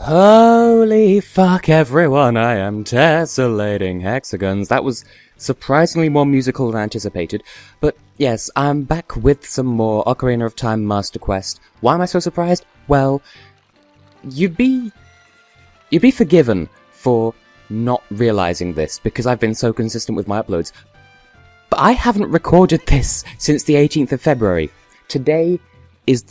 Holy fuck everyone, I am tessellating Hexagons. That was surprisingly more musical than anticipated. But yes, I'm back with some more Ocarina of Time Master Quest. Why am I so surprised? Well, you'd be forgiven for not realizing this, because I've been so consistent with my uploads. But I haven't recorded this since the 18th of February. Today is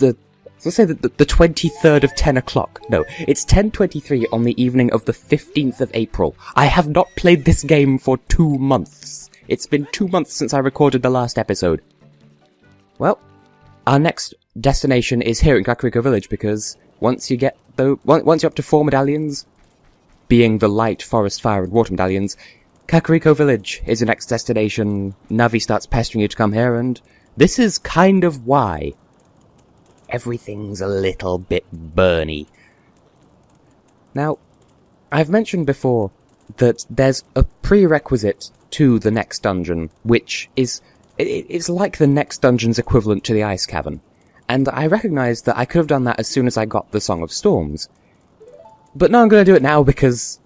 let's say the 23rd of 10 o'clock. No, it's 10:23 on the evening of the 15th of April. I have not played this game for 2 months. It's been 2 months since I recorded the last episode. Well, our next destination is here in Kakariko Village, because once you're up to 4 medallions, being the light, forest, fire, and water medallions, Kakariko Village is the next destination. Navi starts pestering you to come here, and this is kind of why. Everything's a little bit burny. Now, I've mentioned before that there's a prerequisite to the next dungeon, which is, it's like the next dungeon's equivalent to the Ice Cavern. And I recognise that I could have done that as soon as I got the Song of Storms. But no, I'm going to do it now because,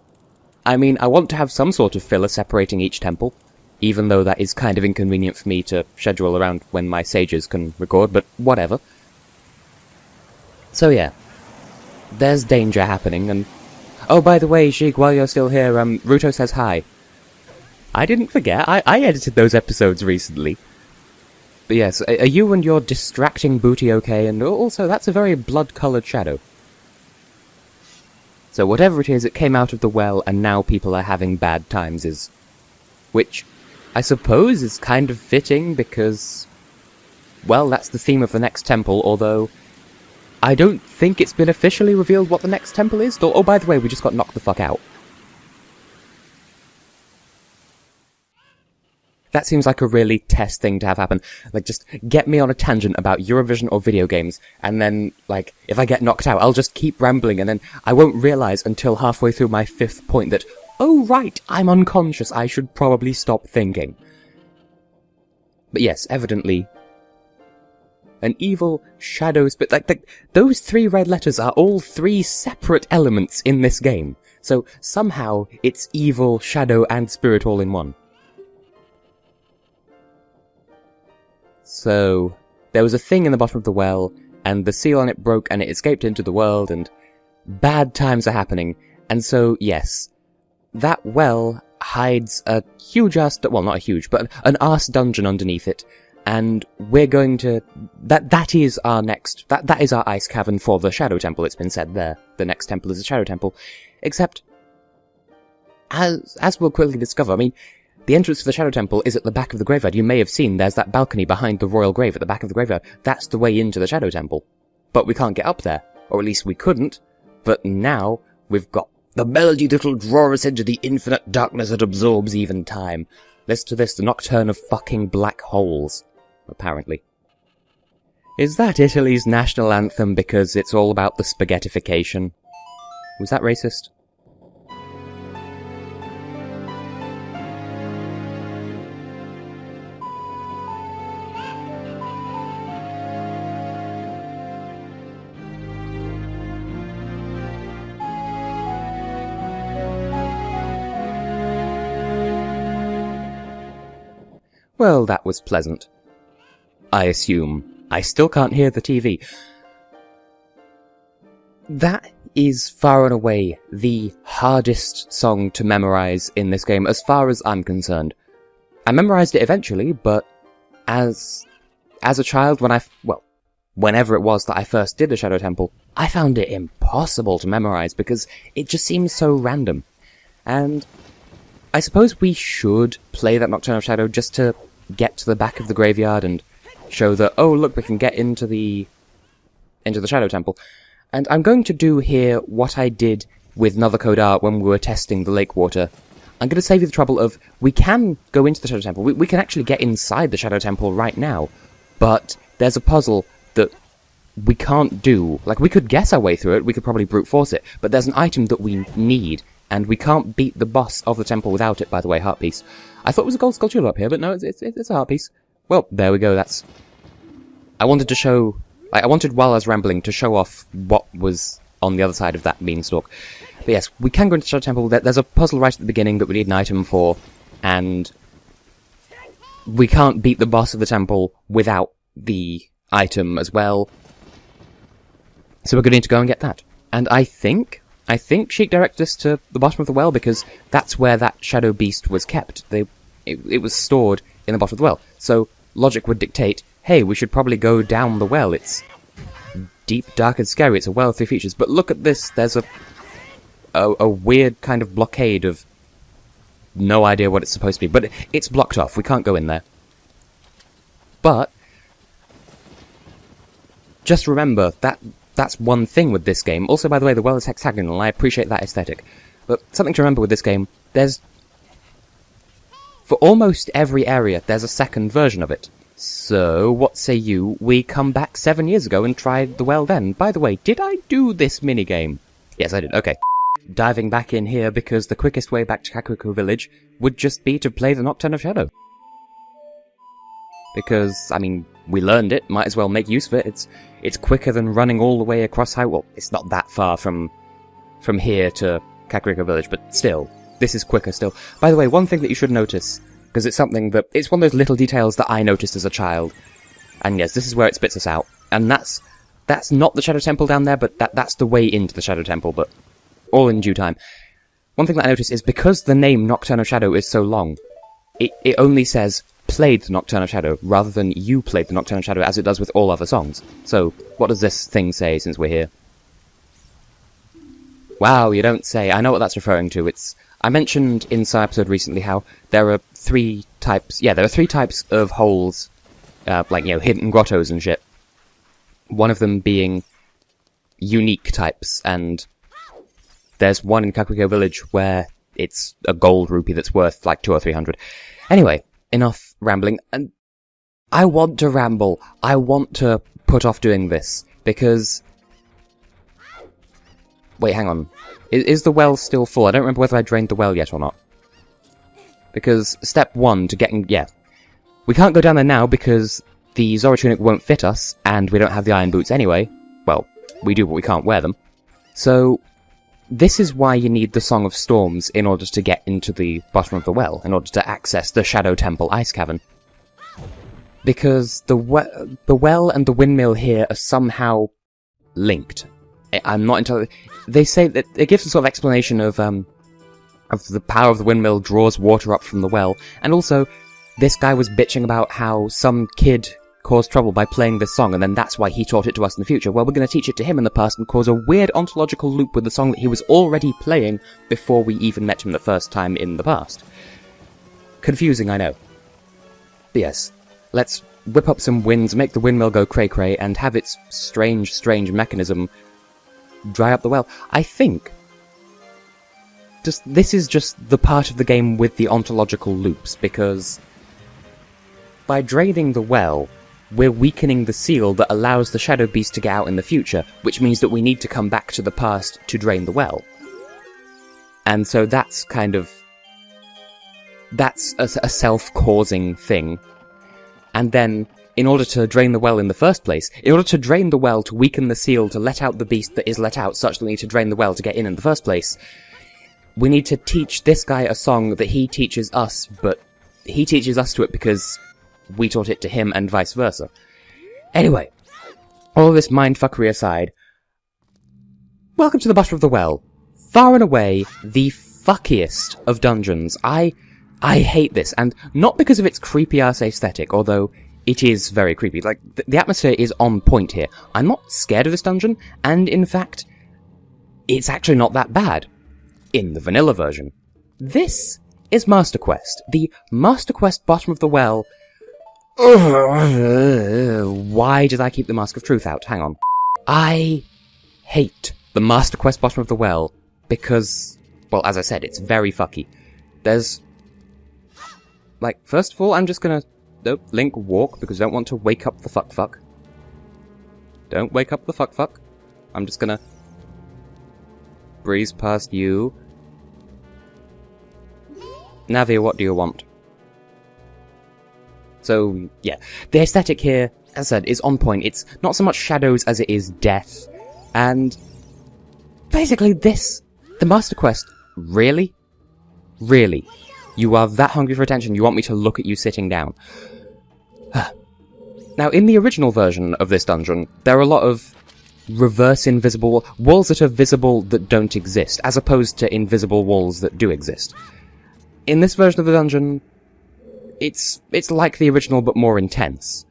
I mean, I want to have some sort of filler separating each temple, even though that is kind of inconvenient for me to schedule around when my sages can record, but whatever. So yeah, there's danger happening, and oh, by the way, Sheik, while you're still here, Ruto says hi. I didn't forget, I edited those episodes recently. But yes, are you and your distracting booty okay? And also, that's a very blood-coloured shadow. So whatever it is, it came out of the well, and now people are having bad times, which I suppose is kind of fitting, because, well, that's the theme of the next temple, although I don't think it's been officially revealed what the next temple is. Oh, by the way, we just got knocked the fuck out. That seems like a really test thing to have happen. Like, just get me on a tangent about Eurovision or video games, and then, like, if I get knocked out, I'll just keep rambling, and then I won't realise until halfway through my 5th point that, oh right, I'm unconscious, I should probably stop thinking. But yes, evidently, an evil shadow like, those 3 red letters are all 3 separate elements in this game. So somehow it's evil, shadow, and spirit all in one. So there was a thing in the bottom of the well, and the seal on it broke, and it escaped into the world, and bad times are happening. And so, yes, that well hides a huge ass, well, not a huge, but an arse dungeon underneath it. And we're going to, that is our next, that is our ice cavern for the Shadow Temple, it's been said there. The next temple is the Shadow Temple. Except, as we'll quickly discover, I mean, the entrance to the Shadow Temple is at the back of the graveyard. You may have seen there's that balcony behind the royal grave at the back of the graveyard. That's the way into the Shadow Temple. But we can't get up there. Or at least we couldn't. But now, we've got the melody that'll draw us into the infinite darkness that absorbs even time. Listen to this, the nocturne of fucking black holes. Apparently. Is that Italy's national anthem because it's all about the spaghettification? Was that racist? Well, that was pleasant. I assume. I still can't hear the TV. That is far and away the hardest song to memorize in this game, as far as I'm concerned. I memorized it eventually, but as a child, whenever it was that I first did the Shadow Temple, I found it impossible to memorize because it just seems so random. And I suppose we should play that Nocturne of Shadow just to get to the back of the graveyard and show that, oh look, we can get into the Shadow Temple. And I'm going to do here what I did with Nothercode when we were testing the lake water. I'm going to save you the trouble of, we can go into the Shadow Temple, we can actually get inside the Shadow Temple right now, but there's a puzzle that we can't do. Like, we could guess our way through it, we could probably brute force it, but there's an item that we need, and we can't beat the boss of the temple without it, by the way, heart piece. I thought it was a gold sculpture up here, but no, it's a heart piece. Well, there we go, I wanted to show, I wanted, while I was rambling, to show off what was on the other side of that beanstalk. But yes, we can go into the Shadow Temple. There's a puzzle right at the beginning that we need an item for, and we can't beat the boss of the temple without the item as well. So we're going to need to go and get that. And I think Sheik directed us to the bottom of the well, because that's where that shadow beast was kept. It was stored in the bottom of the well. So logic would dictate, hey, we should probably go down the well. It's deep, dark, and scary. It's a well with 3 features. But look at this. There's a weird kind of blockade of no idea what it's supposed to be. But it's blocked off. We can't go in there. But just remember that that's one thing with this game. Also, by the way, the well is hexagonal, and I appreciate that aesthetic. But something to remember with this game, for almost every area, there's a second version of it. So, what say you, we come back 7 years ago and try the well then? By the way, did I do this minigame? Yes, I did, okay. Diving back in here because the quickest way back to Kakariko Village would just be to play the Nocturne of Shadow. Because, I mean, we learned it, might as well make use of it. It's quicker than running all the way across well, it's not that far from here to Kakariko Village, but still, this is quicker still. By the way, one thing that you should notice, because it's something that, it's one of those little details that I noticed as a child. And yes, this is where it spits us out. And that's not the Shadow Temple down there, but that's the way into the Shadow Temple, but all in due time. One thing that I noticed is, because the name Nocturne of Shadow is so long, it only says, played the Nocturne of Shadow, rather than you played the Nocturne of Shadow, as it does with all other songs. So, what does this thing say, since we're here? Wow, you don't say. I know what that's referring to. I mentioned in some episode recently how there are 3 types... Yeah, there are 3 types of holes, like, you know, hidden grottos and shit. One of them being unique types, and there's one in Kakariko Village where it's a gold rupee that's worth, like, 200 or 300. Anyway, enough rambling. And I want to ramble. I want to put off doing this, because... Wait, hang on. Is the well still full? I don't remember whether I drained the well yet or not. Because step 1 to getting... Yeah. We can't go down there now because the Zora tunic won't fit us, and we don't have the iron boots anyway. Well, we do, but we can't wear them. So, this is why you need the Song of Storms in order to get into the bottom of the well, in order to access the Shadow Temple Ice Cavern. Because the well and the windmill here are somehow linked. I'm not entirely... They say that it gives a sort of explanation of the power of the windmill draws water up from the well, and also, this guy was bitching about how some kid caused trouble by playing this song, and then that's why he taught it to us in the future. Well, we're going to teach it to him in the past and cause a weird ontological loop with the song that he was already playing before we even met him the first time in the past. Confusing, I know. But yes, let's whip up some winds, make the windmill go cray-cray, and have its strange, strange mechanism dry up the well. I think this is just the part of the game with the ontological loops, because by draining the well, we're weakening the seal that allows the Shadow Beast to get out in the future, which means that we need to come back to the past to drain the well. And so that's kind of... That's a self-causing thing. And then, in order to drain the well in the first place, in order to drain the well to weaken the seal to let out the beast that is let out, such that we need to drain the well to get in the first place, we need to teach this guy a song that he teaches us, but he teaches us to it because we taught it to him and vice versa. Anyway, all this mindfuckery aside, welcome to the bottom of the well. Far and away, the fuckiest of dungeons. I hate this, and not because of its creepy-ass aesthetic, although it is very creepy. Like, the atmosphere is on point here. I'm not scared of this dungeon, and in fact, it's actually not that bad. In the vanilla version. This is Master Quest. The Master Quest bottom of the well. Why did I keep the Mask of Truth out? Hang on. I hate the Master Quest bottom of the well because, well, as I said, it's very fucky. There's... Like, first of all, I'm just gonna... Nope, Link, walk, because I don't want to wake up the fuck. Don't wake up the fuck. I'm just gonna... breeze past you. Navi, what do you want? So, yeah. The aesthetic here, as I said, is on point. It's not so much shadows as it is death. And basically this, the Master Quest, really? Really? You are that hungry for attention, you want me to look at you sitting down? Now, in the original version of this dungeon, there are a lot of reverse invisible walls that are visible that don't exist, as opposed to invisible walls that do exist. In this version of the dungeon, it's like the original but more intense.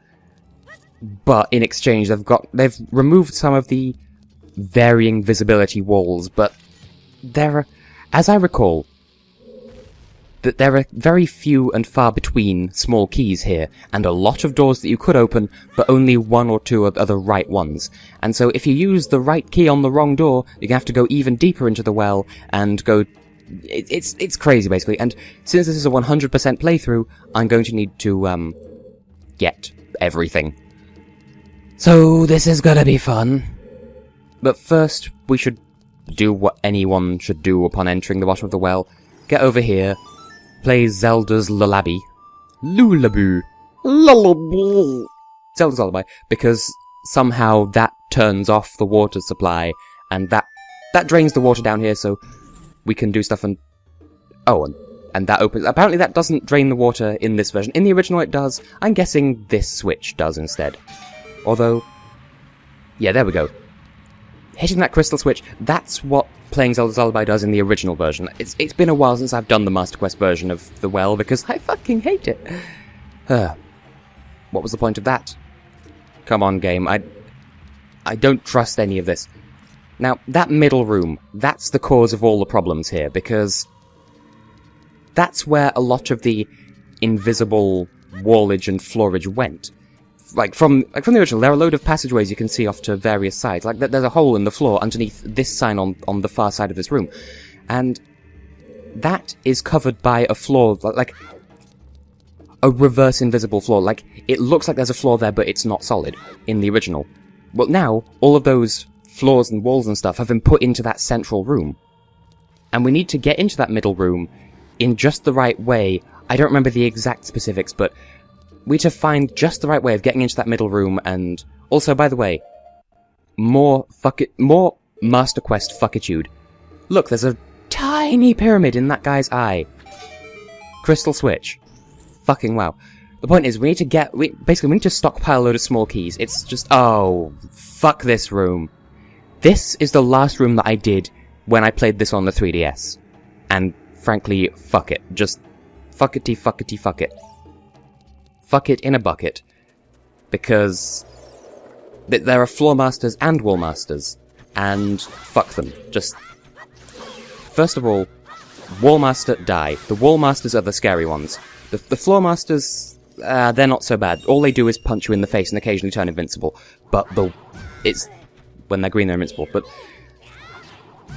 But in exchange, they've removed some of the varying visibility walls, but there are, as I recall, that there are very few and far between small keys here, and a lot of doors that you could open, but only one or two are the right ones. And so if you use the right key on the wrong door, you're gonna have to go even deeper into the well, and go... It's crazy, basically. And since this is a 100% playthrough, I'm going to need to, get everything. So this is gonna be fun. But first, we should do what anyone should do upon entering the bottom of the well. Get over here, play Zelda's Lullaby. Lullaby. Lullaby. Zelda's Lullaby, because somehow that turns off the water supply, and that drains the water down here, so we can do stuff and... Oh, and that opens... Apparently that doesn't drain the water in this version. In the original it does. I'm guessing this switch does instead. Although... Yeah, there we go. Hitting that crystal switch, that's what playing Zelda's Lullaby does in the original version. It's been a while since I've done the Master Quest version of the well, because I fucking hate it. What was the point of that? Come on, game. I don't trust any of this. Now, that middle room, that's the cause of all the problems here, because that's where a lot of the invisible wallage and floorage went. Like from the original, there are a load of passageways you can see off to various sides. Like, there's a hole in the floor underneath this sign on the far side of this room. And that is covered by a floor, like a reverse invisible floor. Like, it looks like there's a floor there, but it's not solid in the original. Well, now, all of those floors and walls and stuff have been put into that central room. And we need to get into that middle room in just the right way. I don't remember the exact specifics, but we need to find just the right way of getting into that middle room. And also, by the way, more Master Quest fuckitude. Look, there's a tiny pyramid in that guy's eye. Crystal switch. Fucking wow. The point is, we need to stockpile a load of small keys. It's just, oh, fuck this room. This is the last room that I did when I played this on the 3DS. And frankly, fuck it. Just fuckity fuckity fuck it. Fuck it in a bucket. Because there are floor masters and wall masters. And fuck them. Just... First of all, wall master, die. The wall masters are the scary ones. The floor masters, they're not so bad. All they do is punch you in the face and occasionally turn invincible. But it's... When they're green, they're invincible. But...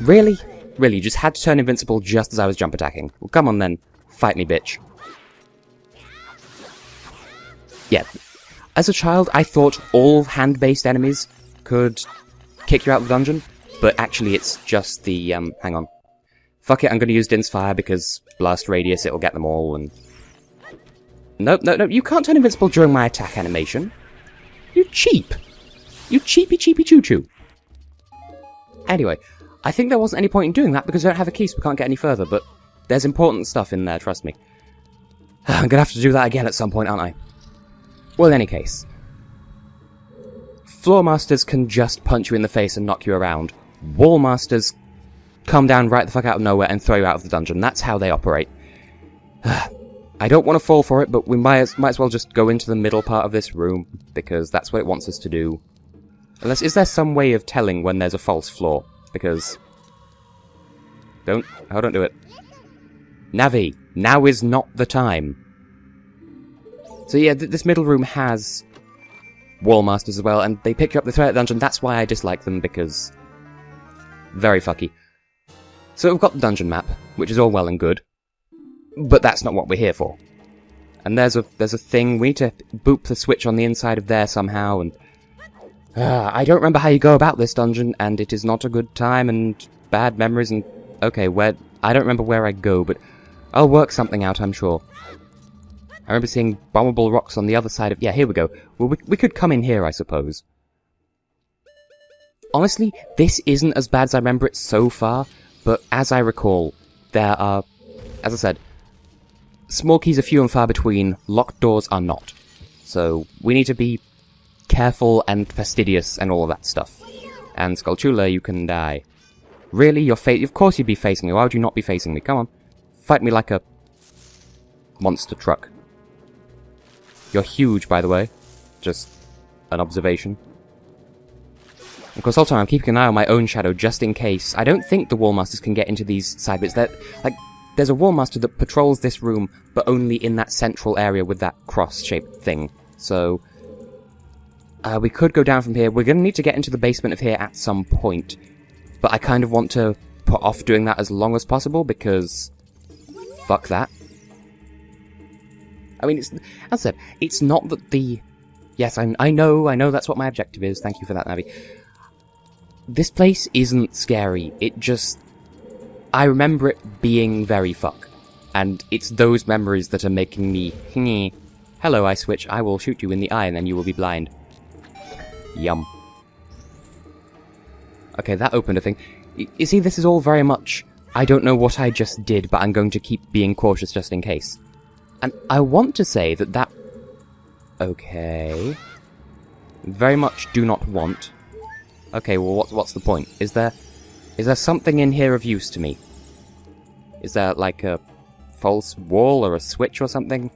Really? Really, you just had to turn invincible just as I was jump attacking. Well, come on then. Fight me, bitch. Yeah. As a child, I thought all hand-based enemies could kick you out of the dungeon. But actually, it's just the, hang on. Fuck it, I'm gonna use Din's Fire because blast radius, it'll get them all, and... No, you can't turn invincible during my attack animation. You cheap! You cheapy choo-choo. Anyway, I think there wasn't any point in doing that because I don't have a key, so we can't get any further, but there's important stuff in there, trust me. I'm gonna have to do that again at some point, aren't I? Well, in any case. Floor masters can just punch you in the face and knock you around. Wall masters come down right the fuck out of nowhere and throw you out of the dungeon. That's how they operate. I don't want to fall for it, but we might as well just go into the middle part of this room, because that's what it wants us to do. Unless, is there some way of telling when there's a false floor? Because... Don't do it. Navi, now is not the time. So yeah, this middle room has wall masters as well, and they pick you up the threat dungeon. That's why I dislike them, because... Very fucky. So we've got the dungeon map, which is all well and good. But that's not what we're here for. And there's a thing, we need to boop the switch on the inside of there somehow, and... I don't remember how you go about this dungeon, and it is not a good time, and bad memories, and... Okay, I don't remember where I go, but I'll work something out, I'm sure. I remember seeing bombable rocks on the other side of... Yeah, here we go. Well, we could come in here, I suppose. honestly, this isn't as bad as I remember it so far, but as I recall, there are, as I said, small keys are few and far between, locked doors are not. So, we need to be careful and fastidious and all of that stuff. And Skulltula, you can die. Really? You're of course you'd be facing me. Why would you not be facing me? Come on. Fight me like a monster truck. You're huge, by the way. Just an observation. Of course, all the time I'm keeping an eye on my own shadow just in case. I don't think the Wallmasters can get into these side bits. There's a Wallmaster that patrols this room, but only in that central area with that cross-shaped thing. So, we could go down from here. We're going to need to get into the basement of here at some point. But I kind of want to put off doing that as long as possible, because fuck that. I mean, as I said, it's not that the... Yes, I know that's what my objective is. Thank you for that, Navi. This place isn't scary. It just... I remember it being very fuck. And it's those memories that are making me... Hello, Eye Switch. I will shoot you in the eye and then you will be blind. Yum. Okay, that opened a thing. You see, this is all very much... I don't know what I just did, but I'm going to keep being cautious just in case. And I want to say that... Okay... Very much do not want. Okay, well, what's the point? Is there something in here of use to me? Is there, like, a false wall or a switch or something?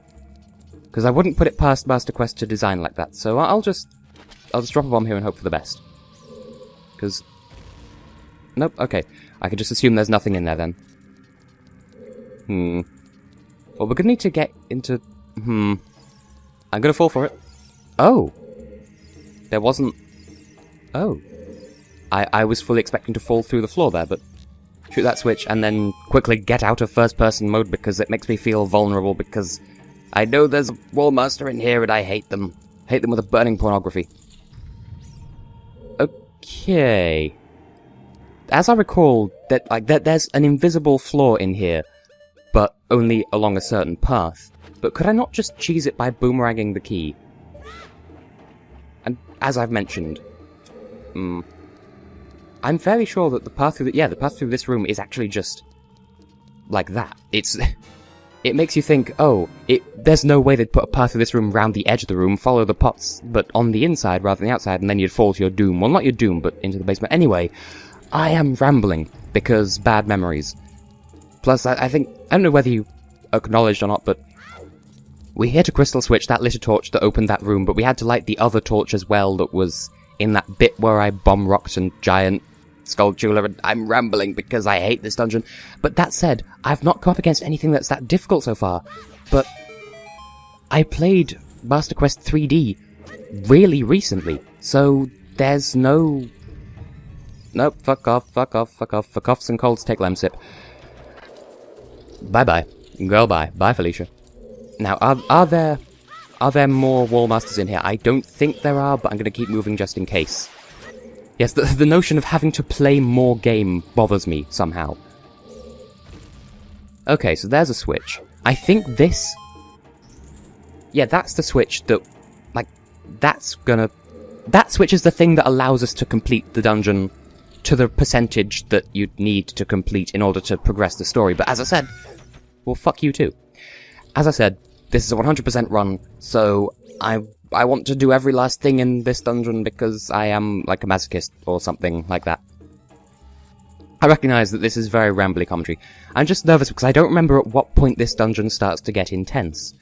Because I wouldn't put it past Master Quest to design like that, so I'll just drop a bomb here and hope for the best. Because... Nope, okay. I can just assume there's nothing in there, then. Well, we're gonna need to get into... I'm gonna fall for it. Oh! There wasn't... Oh. I was fully expecting to fall through the floor there, but... Shoot that switch, and then quickly get out of first-person mode, because it makes me feel vulnerable, because... I know there's a Wallmaster in here, and I hate them. Hate them with a burning pornography. Okay... As I recall, there's an invisible floor in here, but only along a certain path. But could I not just cheese it by boomeranging the key? And as I've mentioned, I'm fairly sure that the path through this room is actually just like that. It makes you think, there's no way they'd put a path through this room round the edge of the room, follow the pots, but on the inside rather than the outside, and then you'd fall to your doom. Well, not your doom, but into the basement. Anyway, I am rambling, because bad memories. Plus, I don't know whether you acknowledged or not, but we hit a crystal switch that lit a torch that opened that room, but we had to light the other torch as well that was in that bit where I bomb-rocked a giant Skulltula, and I'm rambling because I hate this dungeon. But that said, I've not come up against anything that's that difficult so far, but I played Master Quest 3D really recently, so there's no... Nope, fuck off, fuck off, fuck off, for coughs and colds, take Lemsip. Bye-bye. Go bye. Bye, Felicia. Now, are there more Wallmasters in here? I don't think there are, but I'm gonna keep moving just in case. Yes, the notion of having to play more game bothers me, somehow. Okay, so there's a switch. I think this... Yeah, that's the switch that... That switch is the thing that allows us to complete the dungeon to the percentage that you'd need to complete in order to progress the story. But as I said, well, fuck you too. As I said, this is a 100% run, so I want to do every last thing in this dungeon because I am like a masochist or something like that. I recognise that this is very rambly commentary. I'm just nervous because I don't remember at what point this dungeon starts to get intense.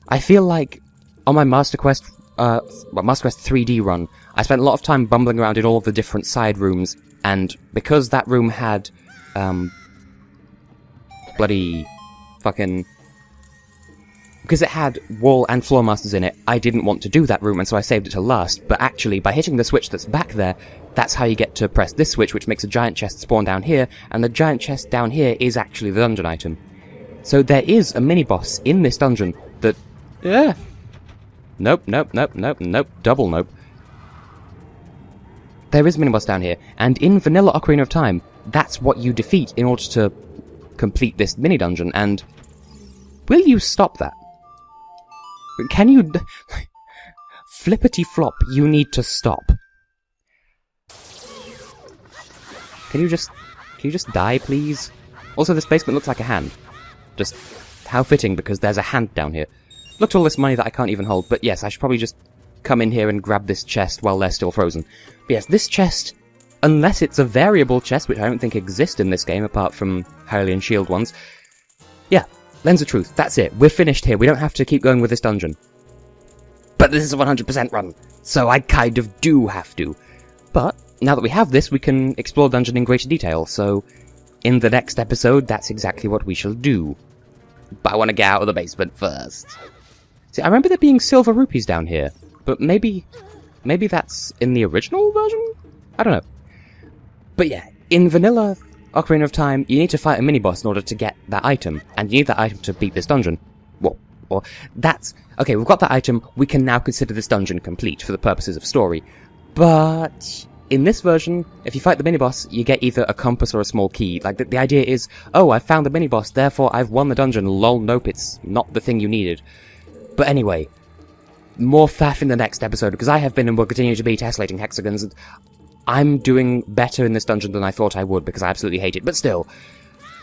I feel like on my Master Quest 3D run, I spent a lot of time bumbling around in all of the different side rooms, and because that room had, bloody fucking... Because it had wall and floor masters in it, I didn't want to do that room, and so I saved it to last. But actually, by hitting the switch that's back there, that's how you get to press this switch, which makes a giant chest spawn down here, and the giant chest down here is actually the dungeon item. So there is a mini-boss in this dungeon that... Yeah. Nope, double nope. There is a mini-boss down here, and in Vanilla Ocarina of Time, that's what you defeat in order to complete this mini-dungeon, and... Will you stop that? Can you... Flippity-flop, you need to stop. Can you just die, please? Also, this basement looks like a hand. Just, how fitting, because there's a hand down here. Look at all this money that I can't even hold, but yes, I should probably just come in here and grab this chest while they're still frozen. But yes, this chest, unless it's a variable chest, which I don't think exists in this game, apart from Hylian Shield ones. Yeah, Lens of Truth, that's it. We're finished here. We don't have to keep going with this dungeon. But this is a 100% run, so I kind of do have to. But, now that we have this, we can explore the dungeon in greater detail, so in the next episode, that's exactly what we shall do. But I want to get out of the basement first. See, I remember there being silver rupees down here, but maybe that's in the original version? I don't know. But yeah, in Vanilla Ocarina of Time, you need to fight a mini-boss in order to get that item, and you need that item to beat this dungeon. Well, that's... Okay, we've got that item, we can now consider this dungeon complete for the purposes of story. But in this version, if you fight the mini-boss, you get either a compass or a small key. Like, the idea is, oh, I found the mini-boss, therefore I've won the dungeon, lol, nope, it's not the thing you needed. But anyway, more faff in the next episode, because I have been and will continue to be tessellating Hexagons, and I'm doing better in this dungeon than I thought I would, because I absolutely hate it. But still,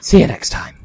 see you next time.